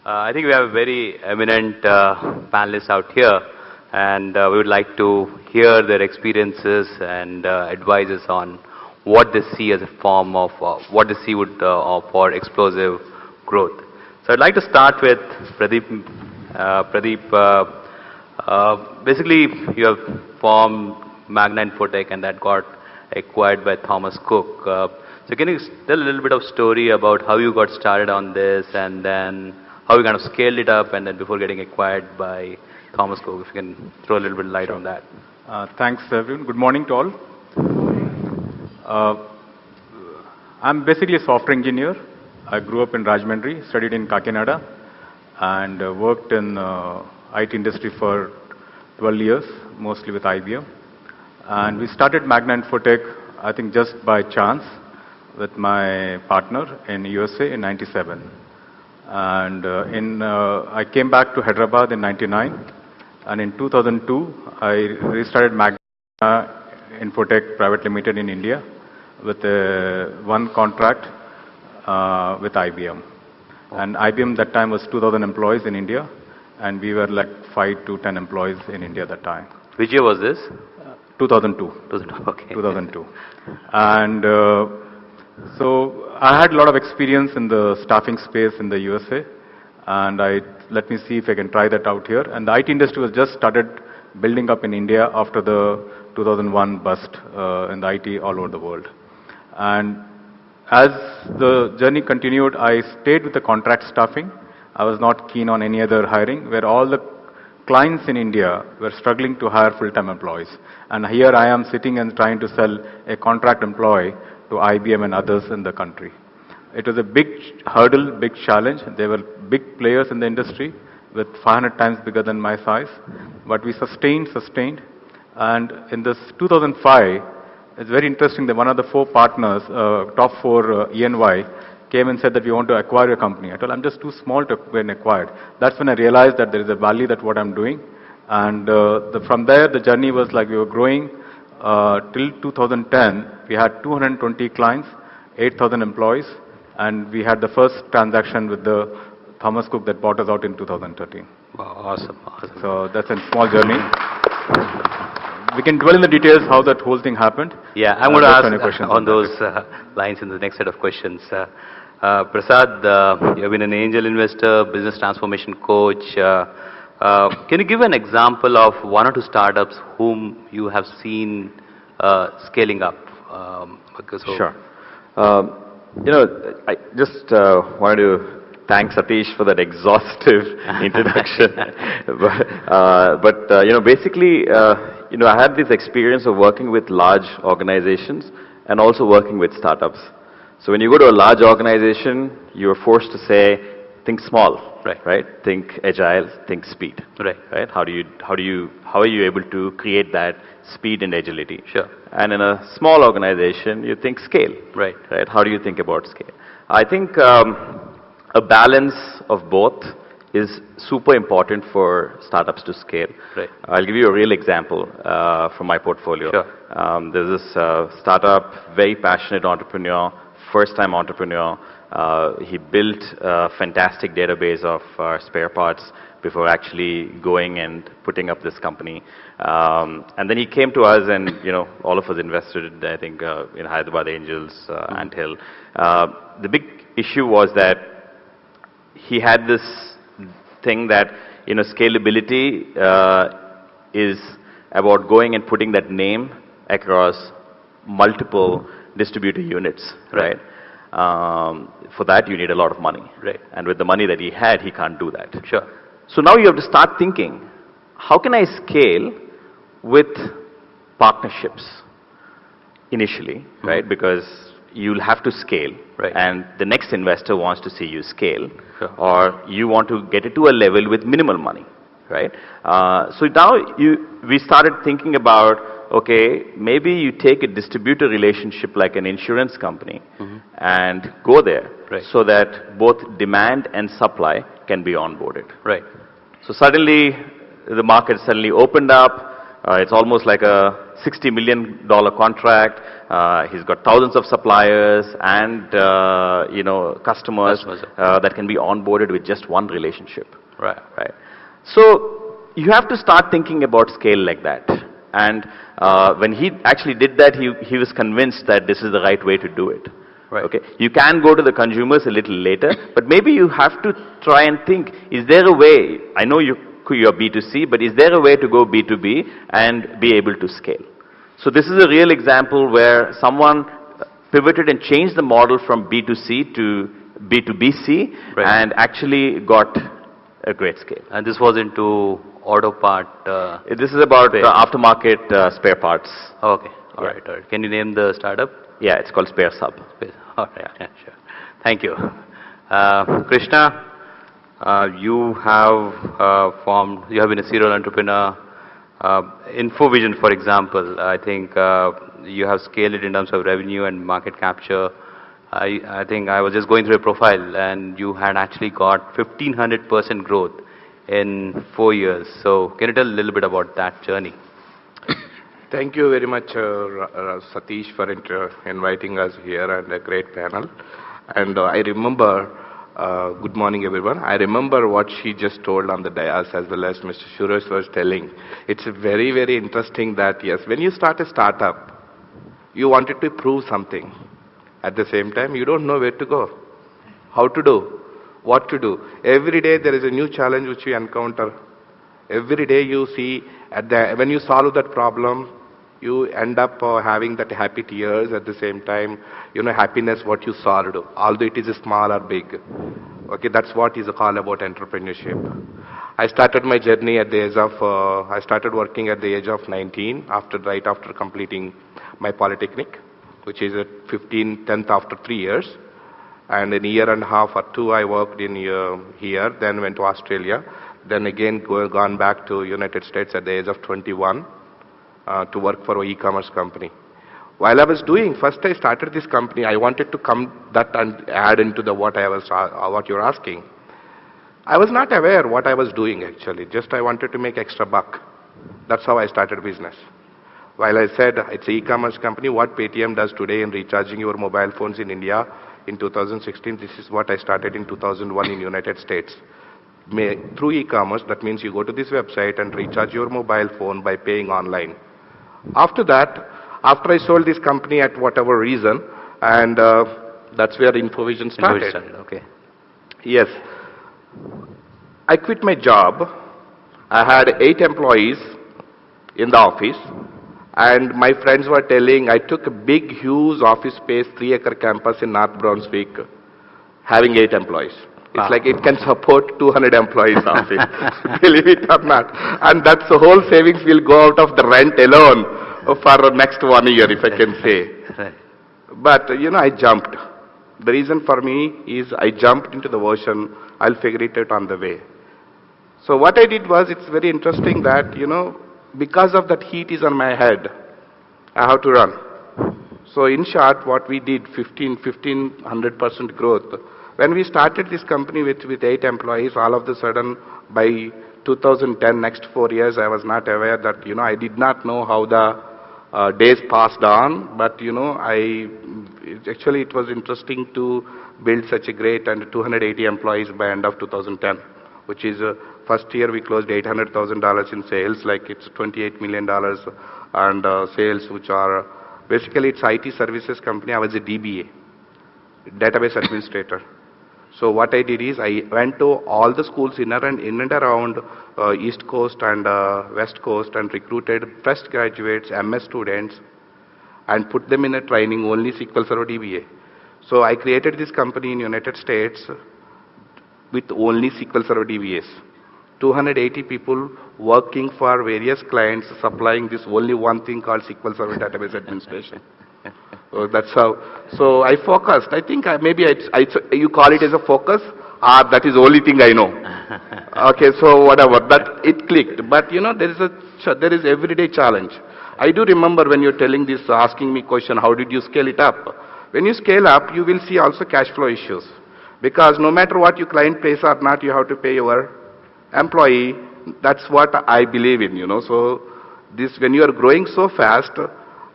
I think we have a very eminent panelists out here, and we would like to hear their experiences and advices on what they see as a form of what they see would for explosive growth. So I'd like to start with Pradeep. Basically, you have formed Magna Infotech, and that got acquired by Thomas Cook. So can you tell a little bit of story about how you got started on this, and then how you kind of scaled it up, and then before getting acquired by Thomas Cook, if you can throw a little bit of light on that. Thanks, everyone. Good morning to all. I'm basically a software engineer. I grew up in Rajahmundry, studied in Kakinada, and worked in IT industry for 12 years, mostly with IBM. And we started Magna Infotech, I think just by chance, with my partner in USA in '97. And I came back to Hyderabad in '99, and in 2002, I restarted Magna Infotech Private Limited in India with one contract with IBM. And IBM that time was 2,000 employees in India, and we were like 5 to 10 employees in India that time. Which year was this? 2002. 2002, okay. 2002. And so I had a lot of experience in the staffing space in the USA, and let me see if I can try that out here. And the IT industry was just started building up in India after the 2001 bust in the IT all over the world. And as the journey continued, I stayed with the contract staffing. I was not keen on any other hiring, where all the clients in India were struggling to hire full-time employees. And here I am sitting and trying to sell a contract employee to IBM and others in the country. It was a big hurdle, big challenge. There were big players in the industry with 500 times bigger than my size. But we sustained. And in this 2005, it's very interesting that one of the four partners, top four ENY, came and said that we want to acquire your company. I told I'm just too small to be acquired. That's when I realized that there is a value that what I'm doing. And from there, the journey was like we were growing. Till 2010, we had 220 clients, 8,000 employees, and we had the first transaction with the Thomas Cook that bought us out in 2013. Wow, awesome. So that's a small journey. We can dwell in the details how that whole thing happened. Yeah, I'm going to ask on those lines in the next set of questions. Prasad, you have been an angel investor, business transformation coach. Can you give an example of one or two startups whom you have seen scaling up? Sure. I just wanted to thank Satish for that exhaustive introduction. Basically, I had this experience of working with large organizations and also working with startups. So when you go to a large organization, you're forced to say, think small. Right. Think agile. Think speed. Right. How are you able to create that speed and agility? Sure. And in a small organization, you think scale. Right. How do you think about scale? I think a balance of both is super important for startups to scale. Right. I'll give you a real example from my portfolio. Sure. There's this startup, very passionate entrepreneur, first-time entrepreneur. He built a fantastic database of spare parts before actually going and putting up this company. And then he came to us, and all of us invested, I think, in Hyderabad Angels, Ant Hill. The big issue was that he had this thing that scalability is about going and putting that name across multiple distributor units, right? For that, you need a lot of money. Right. And with the money that he had, he can't do that. Sure. So now you have to start thinking, how can I scale with partnerships initially, right? Because you'll have to scale, Right. and the next investor wants to see you scale, Sure. or you want to get it to a level with minimal money, right? So now we started thinking about, okay, maybe you take a distributor relationship like an insurance company and go there, Right. so that both demand and supply can be onboarded. Right. So suddenly, the market suddenly opened up. It's almost like a $60 million contract. He's got thousands of suppliers and customers Customers. that can be onboarded with just one relationship. Right. Right. So you have to start thinking about scale like that. And when he actually did that, he was convinced that this is the right way to do it. Right. Okay. You can go to the consumers a little later, but maybe you have to try and think, is there a way, I know you're B2C, but is there a way to go B2B and be able to scale? So this is a real example where someone pivoted and changed the model from B2C to B2BC, Right. and actually got a great scale. And this was into auto part. This is about Spare. aftermarket spare parts. Okay. All Yeah. right. All right. Can you name the startup? Yeah, it's called Spare Sub. All right. Yeah, sure. Thank you. Krishna, you have you have been a serial entrepreneur. InfoVision, for example, I think you have scaled it in terms of revenue and market capture. I think I was just going through a profile, and you had actually got 1,500% growth in 4 years. So can you tell a little bit about that journey? Thank you very much, Satish, for inviting us here, and a great panel. And I remember, good morning everyone, I remember what she just told on the dais, as well as Mr. Suresh was telling. It's very, very interesting that, yes, when you start a startup, you wanted to prove something. At the same time, you don't know where to go, how to do, what to do. Every day there is a new challenge which you encounter. Every day you see, when you solve that problem, you end up having that happy tears. At the same time, happiness what you solved, although it is small or big. Okay, that's what is called about entrepreneurship. I started my journey at the age of, I started working at the age of 19, right after completing my polytechnic, which is at 10th after 3 years. And in a year and a half or two, I worked in here, then went to Australia, then again gone back to United States at the age of 21 to work for an e-commerce company. While I was doing, first I started this company, I wanted to come that and add into the what you're asking. I was not aware what I was doing actually, just I wanted to make extra buck. That's how I started business. While I said it's an e-commerce company, what Paytm does today in recharging your mobile phones in India in 2016, this is what I started in 2001 in United States. Through e-commerce, that means you go to this website and recharge your mobile phone by paying online. After that, after I sold this company at whatever reason, and that's where InfoVision started. Okay. Yes. I quit my job. I had 8 employees in the office, and my friends were telling, I took a big, huge office space, 3-acre campus in North Brunswick, having 8 employees. It's like it can support 200 employees office, believe it or not. And that's the whole savings will go out of the rent alone for the next 1 year, if I can say. Right. But, I jumped. The reason for me is I jumped into the ocean. I'll figure it out on the way. So what I did was, it's very interesting that, because of that heat is on my head, I have to run. So in short, what we did, 1,500% growth. When we started this company with 8 employees, all of a sudden, by 2010, next 4 years, I was not aware that, I did not know how the days passed on, but, actually it was interesting to build such a great and 280 employees by end of 2010, which is first year we closed $800,000 in sales, like it's $28 million and sales, which are, basically it's IT services company. I was a DBA, database administrator. So what I did is I went to all the schools in and around East Coast and West Coast and recruited fresh graduates, MS students, and put them in a training only SQL Server DBA. So I created this company in United States with only SQL Server DBAs. 280 people working for various clients supplying this only one thing called SQL Server database administration. So that's how. So I focused. I think maybe you call it as a focus. That is the only thing I know. Okay, so whatever. That it clicked. But you know, there is everyday challenge. I do remember when you're telling this, asking me question, how did you scale it up? When you scale up, you will see also cash flow issues. Because no matter what your client pays or not, you have to pay your employee. That's what I believe in, you know. So this, when you are growing so fast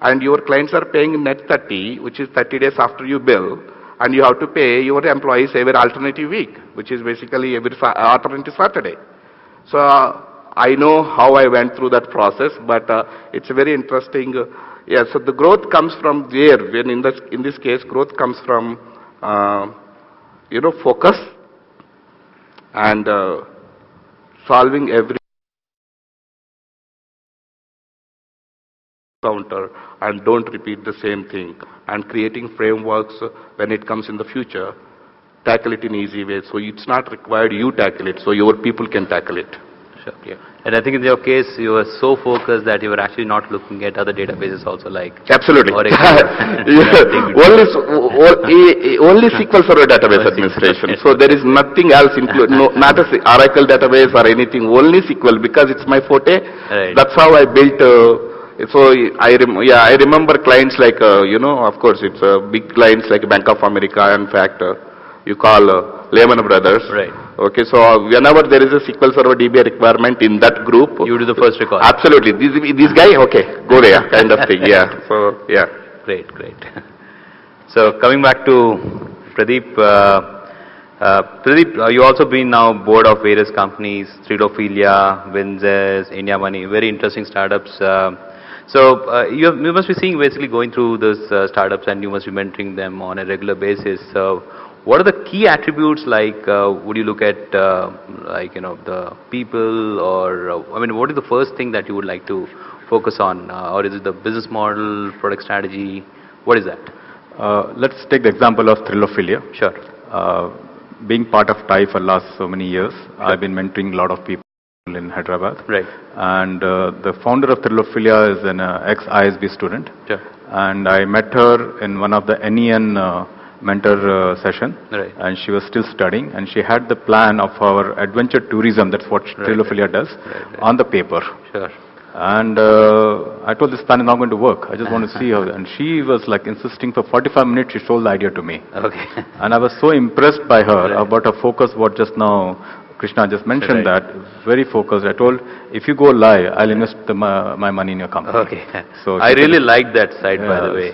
and your clients are paying net 30, which is 30 days after you bill, and you have to pay your employees every alternative week, which is basically every alternative Saturday. So I know how I went through that process, but it's very interesting. Yeah, so the growth comes from there. When in this case, growth comes from you know, focus and solving every counter and don't repeat the same thing, and creating frameworks when it comes in the future, tackle it in easy way. So it's not required you tackle it, so your people can tackle it. Sure. Yeah. And I think in your case, you were so focused that you were actually not looking at other databases also, like absolutely. Yeah. Only SQL Server database administration. So there is nothing else included, no, not a Oracle database or anything. Only SQL, because it's my forte. Right. That's how I built. So I remember clients like you know, of course it's big clients like Bank of America. In fact, you call Lehman Brothers. Right. Okay, so whenever there is a SQL Server DBA requirement in that group, you do the first record. Absolutely. This guy, okay, go there, kind of thing. Yeah. So yeah. Great, great. So coming back to Pradeep, Pradeep, you also been now board of various companies, Threadophilia, Winzes, India Money, very interesting startups. So you must be seeing, basically going through those startups, and you must be mentoring them on a regular basis. What are the key attributes, like would you look at like, you know, the people, or I mean, what is the first thing that you would like to focus on, or is it the business model, product strategy? What is that? Let's take the example of Threadophilia. Sure. Being part of TIE for last so many years, I've been mentoring a lot of people in Hyderabad. Right. And the founder of Threadophilia is an ex-ISB student. Sure. And I met her in one of the NEN mentor session. Right. And she was still studying, and she had the plan of our adventure tourism, that's what Threadophilia does, on the paper. Sure. And I told, this plan is not going to work. I just want to see how. And she was like insisting for 45 minutes. She sold the idea to me. Okay. And I was so impressed by her about her focus. What just now Krishna just mentioned, that very focused. I told, if you go live, I'll invest my money in your company. Okay. So I really like that side, by the way.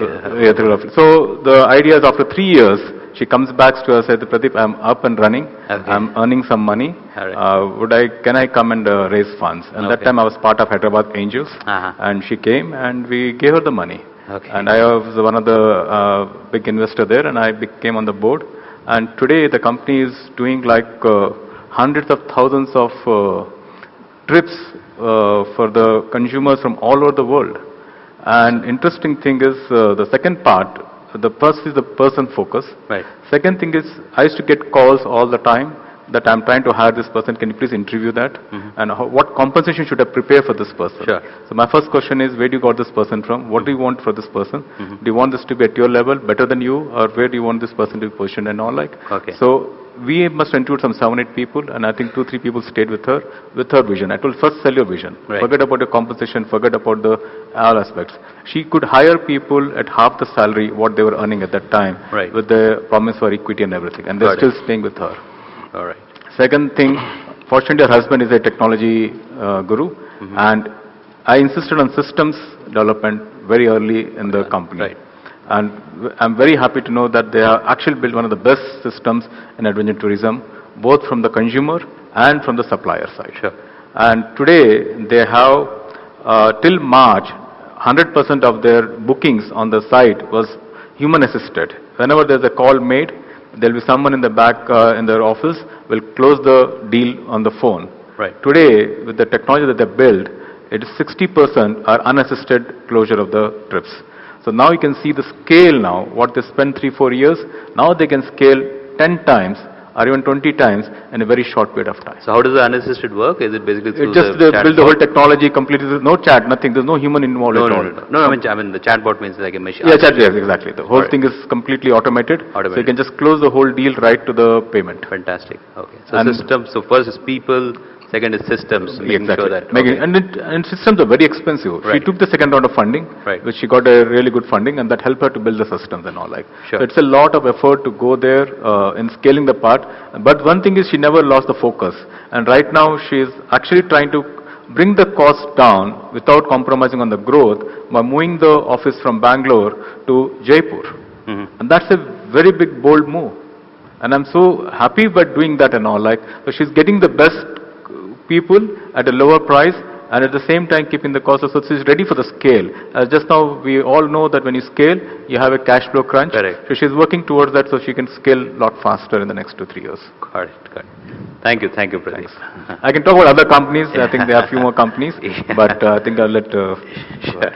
So the idea is, after 3 years, she comes back to us and said, Pradeep, I'm up and running. Okay. I'm earning some money. Right. Can I come and raise funds? And that time I was part of Hyderabad Angels. And she came and we gave her the money. Okay. And I was one of the big investor there, and I came on the board. And today the company is doing like hundreds of thousands of trips for the consumers from all over the world. And interesting thing is, the second part, the first is the person focus. Right. Second thing is, I used to get calls all the time that I'm trying to hire this person, can you please interview that? And what compensation should I prepare for this person? Sure. So my first question is, where do you got this person from? What do you want for this person? Do you want this to be at your level, better than you, or where do you want this person to be positioned and all, like? Okay. So we must include some 7-8 people, and I think 2-3 people stayed with her vision. I told, first sell your vision. Right. Forget about your compensation, forget about the all aspects. She could hire people at half the salary what they were earning at that time, with the promise for equity and everything, and they're still staying with her. All right. Second thing, fortunately her husband is a technology guru, and I insisted on systems development very early in the company. Right. And I'm very happy to know that they have actually built one of the best systems in adventure tourism, both from the consumer and from the supplier side. Sure. And today they have, till March, 100% of their bookings on the site was human assisted. Whenever there's a call made, there'll be someone in the back in their office will close the deal on the phone. Right. Today, with the technology that they built, it is 60% are unassisted closure of the trips. So now you can see the scale now, what they spent 3-4 years, now they can scale 10 times or even 20 times in a very short period of time. So how does the unassisted work? Is it basically through It just the build the chatbot? whole technology completely. There's no chat, nothing. There's no human involved No, at no, all. no, no. No, I mean the chatbot means like a machine. Yeah, chat, yes, exactly. The whole Alright. thing is completely automated. So you Automated. can just close the whole deal right to the payment. Fantastic. Okay. So And- systems. So first is people. Second is systems. Making Exactly. sure that. Making- Okay. and systems are very expensive. She Right. took the second round of funding, Right. which she got a really good funding, and that helped her to build the systems and all. Like, Sure. so it's a lot of effort to go there in scaling the part. But one thing is she never lost the focus, and right now she is actually trying to bring the cost down without compromising on the growth by moving the office from Bangalore to Jaipur, and that's a very big bold move. And I'm so happy by doing that and all. Like, so she's getting the best people at a lower price and at the same time keeping the cost. So she's ready for the scale. Just now we all know that when you scale, you have a cash flow crunch. Correct. So she's working towards that so she can scale a lot faster in the next 2-3 years. Got it. Got it. Thank you, Pradeep. I can talk about other companies. I think there are a few more companies, Yeah. but I think I'll let... Sure.